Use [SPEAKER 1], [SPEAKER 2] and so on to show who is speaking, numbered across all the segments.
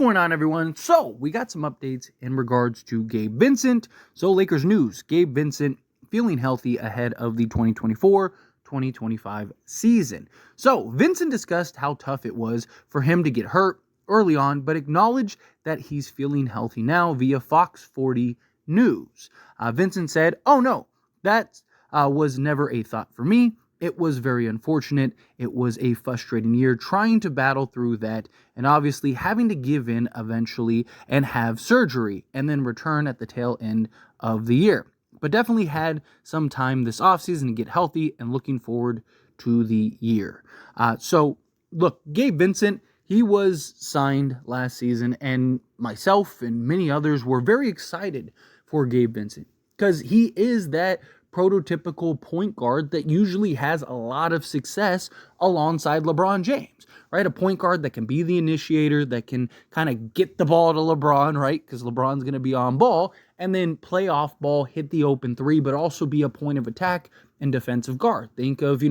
[SPEAKER 1] going on, everyone? So, we got some updates in regards to Gabe Vincent. So, Lakers news, Gabe Vincent feeling healthy ahead of the 2024-2025 season. So, Vincent discussed how tough it was for him to get hurt early on, but acknowledged that he's feeling healthy now via Fox 40 News. Vincent said, "Oh no, that was never a thought for me. It was very unfortunate. It was a frustrating year trying to battle through that and obviously having to give in eventually and have surgery and then return at the tail end of the year. But definitely had some time this offseason to get healthy and looking forward to the year." So, look, Gabe Vincent, he was signed last season, and myself and many others were very excited for Gabe Vincent because he is that prototypical point guard that usually has a lot of success alongside LeBron James, right? A point guard that can be the initiator, that can kind of get the ball to LeBron, right? Because LeBron's going to be on ball, and then play off ball, hit the open three, but also be a point of attack and defensive guard. Think of,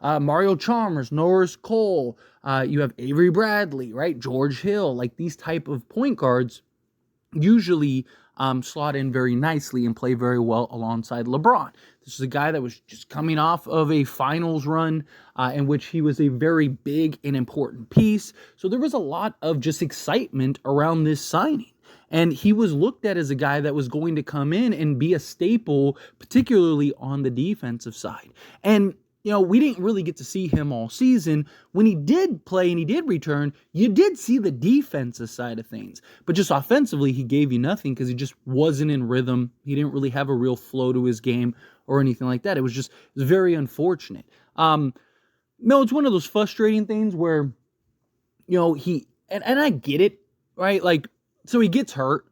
[SPEAKER 1] Mario Chalmers, Norris Cole, you have Avery Bradley, right? George Hill, like these type of point guards usually slot in very nicely and play very well alongside LeBron. This is a guy that was just coming off of a finals run in which he was a very big and important piece. So there was a lot of just excitement around this signing. And he was looked at as a guy that was going to come in and be a staple, particularly on the defensive side. And we didn't really get to see him all season. When he did play and he did return, you did see the defensive side of things. But just offensively, he gave you nothing because he just wasn't in rhythm. He didn't really have a real flow to his game or anything like that. It was very unfortunate. It's one of those frustrating things where, and I get it, right? Like, so he gets hurt,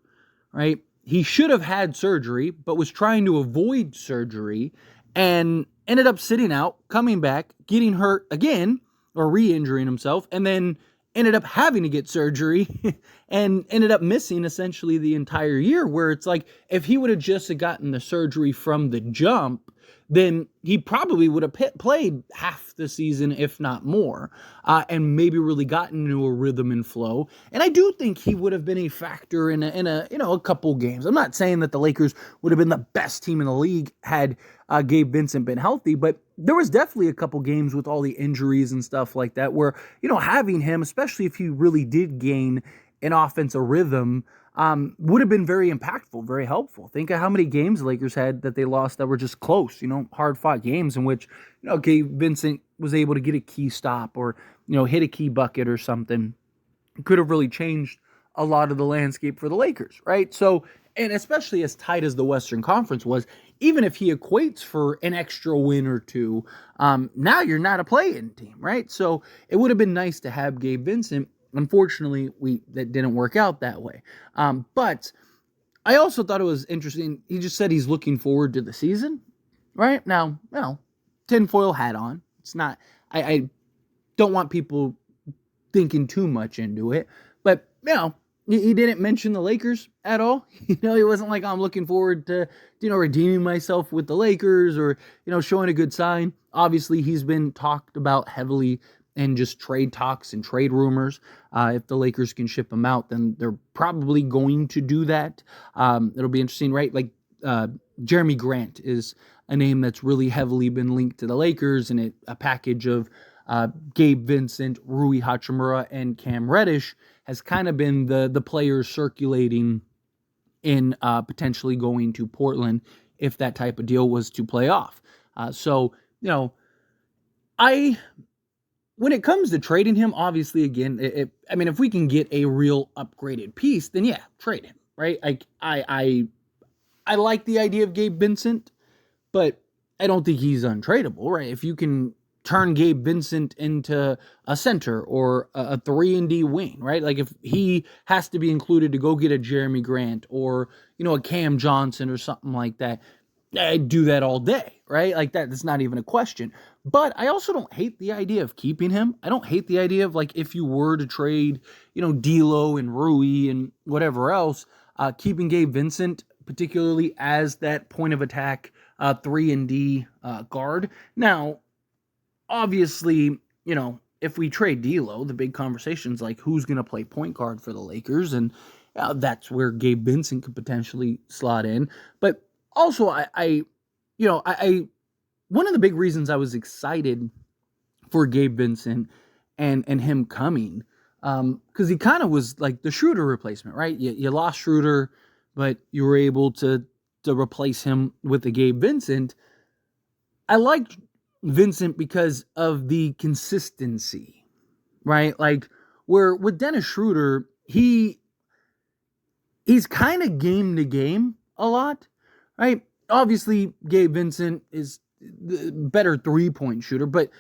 [SPEAKER 1] right? He should have had surgery, but was trying to avoid surgery and ended up sitting out, coming back, getting hurt again, or re-injuring himself, and then ended up having to get surgery and ended up missing essentially the entire year, where it's like, if he would have just gotten the surgery from the jump, then he probably would have played half the season, if not more, and maybe really gotten into a rhythm and flow. And I do think he would have been a factor in a couple games. I'm not saying that the Lakers would have been the best team in the league had Gabe Vincent been healthy, but there was definitely a couple games with all the injuries and stuff like that where, having him, especially if he really did gain an offensive rhythm, would have been very impactful, very helpful. Think of how many games the Lakers had that they lost that were just close, hard-fought games in which, Gabe Vincent was able to get a key stop or, hit a key bucket or something. It could have really changed a lot of the landscape for the Lakers, right? So, and especially as tight as the Western Conference was, even if he equates for an extra win or two, now you're not a play-in team, right? So it would have been nice to have Gabe Vincent. Unfortunately, that didn't work out that way. But I also thought it was interesting. He just said he's looking forward to the season, right? Now, tinfoil hat on. It's not, I don't want people thinking too much into it, but, he didn't mention the Lakers at all. He wasn't like, I'm looking forward to, redeeming myself with the Lakers or, showing a good sign. Obviously, he's been talked about heavily in just trade talks and trade rumors. If the Lakers can ship him out, then they're probably going to do that. It'll be interesting, right? Like Jeremy Grant is a name that's really heavily been linked to the Lakers, and a package of Gabe Vincent, Rui Hachimura, and Cam Reddish has kind of been the players circulating in potentially going to Portland if that type of deal was to play off. When it comes to trading him, obviously, again, if we can get a real upgraded piece, then yeah, trade him, right? I like the idea of Gabe Vincent, but I don't think he's untradeable, right? If you can turn Gabe Vincent into a center or a 3-and-D wing, right? Like if he has to be included to go get a Jeremy Grant or, a Cam Johnson or something like that, I'd do that all day, right? Like that's not even a question. But I also don't hate the idea of keeping him. I don't hate the idea of, like, if you were to trade, D'Lo and Rui and whatever else, keeping Gabe Vincent, particularly as that point of attack 3-and-D guard. Now, obviously, if we trade D'Lo, the big conversation's like who's going to play point guard for the Lakers, and that's where Gabe Vincent could potentially slot in. But also, I one of the big reasons I was excited for Gabe Vincent and him coming, because he kind of was like the Schruder replacement, right? You lost Schruder, but you were able to replace him with the Gabe Vincent. I liked Vincent because of the consistency, right? Like where with Dennis Schruder, he's kind of game to game a lot, right? Obviously, Gabe Vincent is the better 3-point shooter, but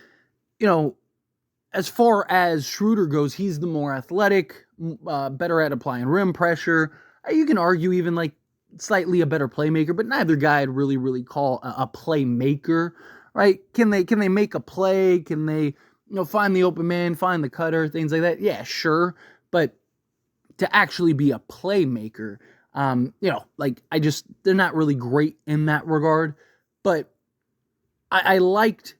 [SPEAKER 1] as far as Schruder goes, he's the more athletic, better at applying rim pressure. You can argue even like slightly a better playmaker, but neither guy I'd really call a playmaker, right? Can they make a play? Can they, find the open man, find the cutter, things like that? Yeah, sure. But to actually be a playmaker, they're not really great in that regard. But I liked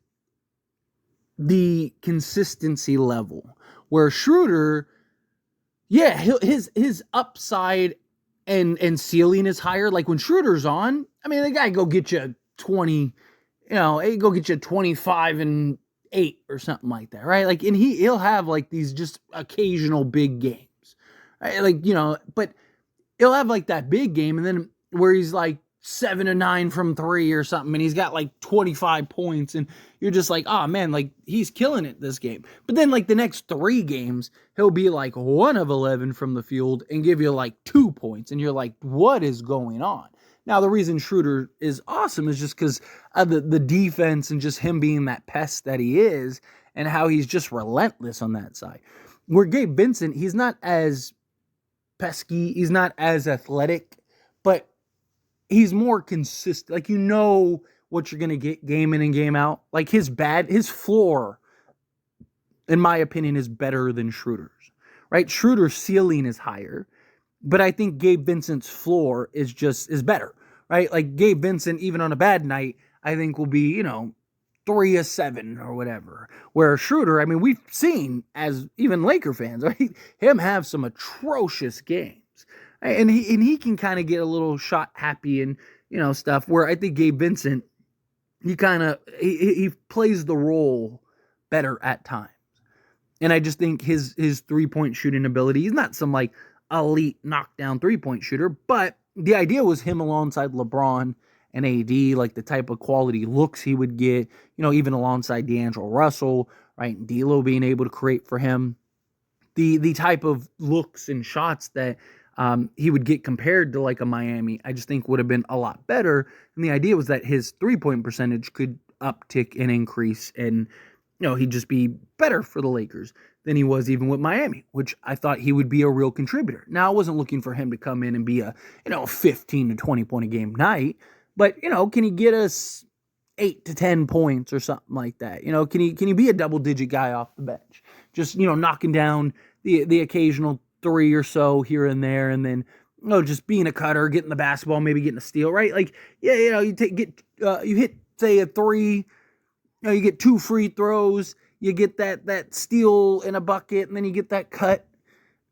[SPEAKER 1] the consistency level where Schruder, his upside and ceiling is higher. Like when Schruder's on, I mean, the guy go get you 20, he go get you 25 and 8 or something like that, right? Like, and he'll have like these just occasional big games, right? Like, but he'll have like that big game and then where he's like 7 or 9 from 3 or something, and he's got like 25 points, and you're just like, oh man, like he's killing it this game. But then like the next 3 games, he'll be like 1 of 11 from the field and give you like 2 points, and you're like, what is going on? Now the reason Schruder is awesome is just because of the defense and just him being that pest that he is, and how he's just relentless on that side. Where Gabe Vincent, he's not as pesky, he's not as athletic, but he's more consistent. Like, what you're going to get game in and game out. Like his floor, in my opinion, is better than Schruder's, right? Schruder's ceiling is higher, but I think Gabe Vincent's floor is better, right? Like Gabe Vincent, even on a bad night, I think will be, 3 of 7 or whatever. Where Schruder, I mean, we've seen as even Laker fans, right? Him have some atrocious games. And he can kind of get a little shot happy and, stuff where I think Gabe Vincent, he plays the role better at times. And I just think his 3-point shooting ability, he's not some like elite knockdown 3-point shooter, but the idea was him alongside LeBron and AD, like the type of quality looks he would get, even alongside D'Angelo Russell, right? And D'Lo being able to create for him the type of looks and shots that he would get compared to like a Miami, I just think would have been a lot better. And the idea was that his 3-point percentage could uptick and increase, and he'd just be better for the Lakers than he was even with Miami, which I thought he would be a real contributor. Now, I wasn't looking for him to come in and be a 15 to 20 point a game night, but can he get us 8 to 10 points or something like that? Can he be a double digit guy off the bench, just knocking down the occasional 3 or so here and there, and then just being a cutter, getting the basketball, maybe getting a steal, right? Like, you hit say a 3, you get 2 free throws, you get that steal in a bucket, and then you get that cut,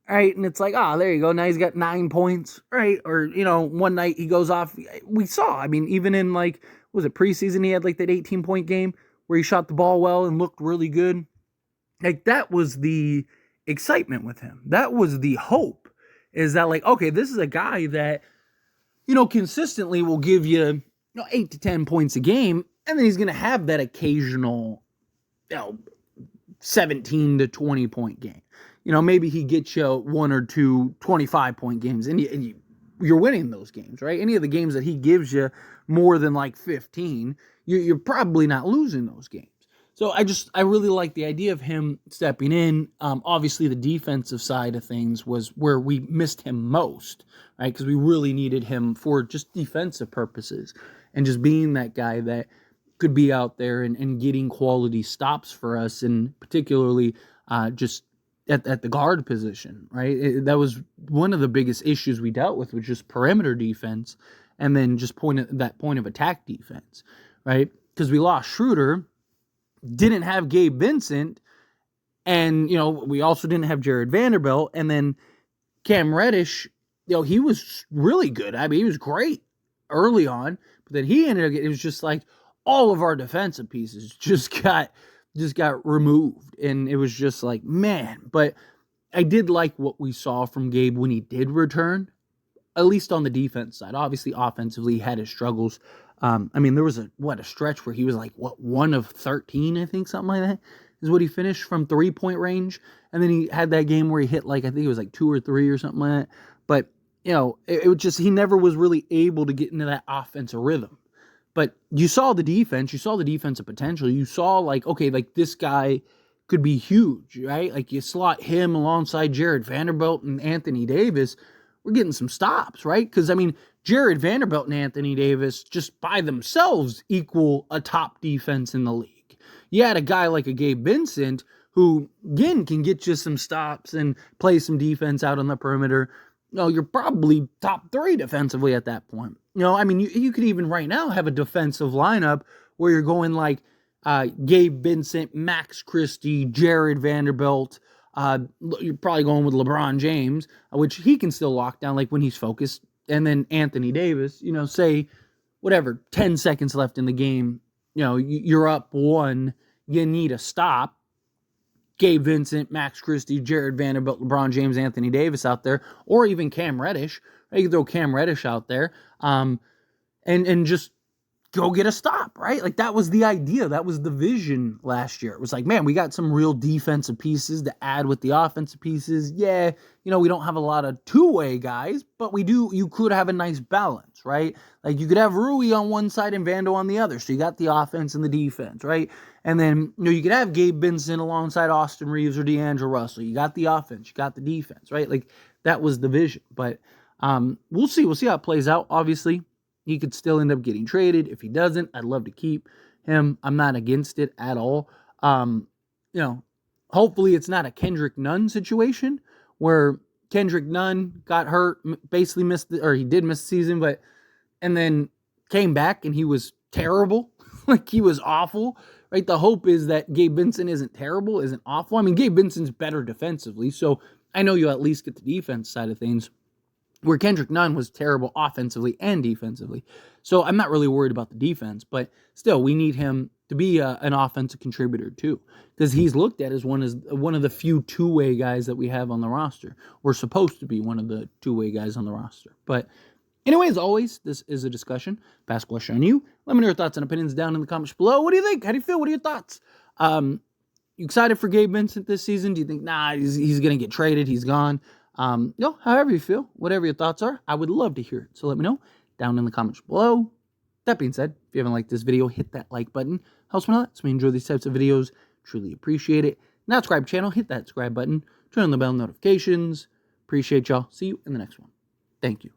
[SPEAKER 1] right? And it's like, there you go. Now he's got 9 points, right? Or one night he goes off. We saw, I mean, even in like, was it preseason? He had like that 18-point game where he shot the ball well and looked really good. Like that was the excitement with him. That was the hope, is that like, okay, this is a guy that, consistently will give you, 8 to 10 points a game. And then he's going to have that occasional, 17 to 20 point game. Maybe he gets you 1 or 2 25-point games, and you're winning those games, right? Any of the games that he gives you more than like 15, you're probably not losing those games. So I really like the idea of him stepping in. Obviously, the defensive side of things was where we missed him most, right? Because we really needed him for just defensive purposes and just being that guy that could be out there and getting quality stops for us, and particularly just at the guard position, right? That was one of the biggest issues we dealt with just perimeter defense, and then just point of attack defense, right? Because we lost Schruder, didn't have Gabe Vincent, And, we also didn't have Jared Vanderbilt. And then Cam Reddish, he was really good. I mean, he was great early on. But then he ended up it was just like all of our defensive pieces just got removed. And it was just like, man. But I did like what we saw from Gabe when he did return, at least on the defense side. Obviously, offensively, he had his struggles. There was a stretch where he was like, 1 of 13, I think, something like that, is what he finished from 3-point range. And then he had that game where he hit, I think it was 2 or 3 or something like that. But, it was just, he never was really able to get into that offensive rhythm. But you saw the defense, you saw the defensive potential. You saw, this guy could be huge, right? You slot him alongside Jared Vanderbilt and Anthony Davis, we're getting some stops, right? Because, Jared Vanderbilt and Anthony Davis just by themselves equal a top defense in the league. You had a guy like a Gabe Vincent who, again, can get you some stops and play some defense out on the perimeter. You're probably top 3 defensively at that point. You could even right now have a defensive lineup where you're going Gabe Vincent, Max Christie, Jared Vanderbilt. You're probably going with LeBron James, which he can still lock down when he's focused. And then Anthony Davis, say 10 seconds left in the game, you're up 1, you need a stop. Gabe Vincent, Max Christie, Jared Vanderbilt, LeBron James, Anthony Davis out there, or even Cam Reddish. You can throw Cam Reddish out there, and just go get a stop, right? That was the idea. That was the vision last year. It was man, we got some real defensive pieces to add with the offensive pieces. Yeah, we don't have a lot of two-way guys, but you could have a nice balance, right? You could have Rui on one side and Vando on the other. So you got the offense and the defense, right? And then, you could have Gabe Vincent alongside Austin Reeves or D'Angelo Russell. You got the offense, you got the defense, right? That was the vision. But we'll see. We'll see how it plays out. Obviously, he could still end up getting traded. If he doesn't, I'd love to keep him. I'm not against it at all. Hopefully it's not a Kendrick Nunn situation where Kendrick Nunn got hurt, basically he did miss the season, and then came back and he was terrible. He was awful, right? The hope is that Gabe Vincent isn't terrible, isn't awful. Gabe Vincent's better defensively, so I know you'll at least get the defense side of things, where Kendrick Nunn was terrible offensively and defensively. So I'm not really worried about the defense, but still, we need him to be an offensive contributor too, because he's looked at as one of the few two-way guys that we have on the roster. We're supposed to be one of the two-way guys on the roster. But anyway, as always, this is a discussion. Pass question on you. Let me know your thoughts and opinions down in the comments below. What do you think? How do you feel? What are your thoughts? You excited for Gabe Vincent this season? Do you think, he's going to get traded, he's gone? However you feel, whatever your thoughts are, I would love to hear it. So let me know down in the comments below. That being said, if you haven't liked this video, hit that like button. Helps me a lot. So we enjoy these types of videos. Truly appreciate it. Now subscribe channel, hit that subscribe button, turn on the bell notifications. Appreciate y'all. See you in the next one. Thank you.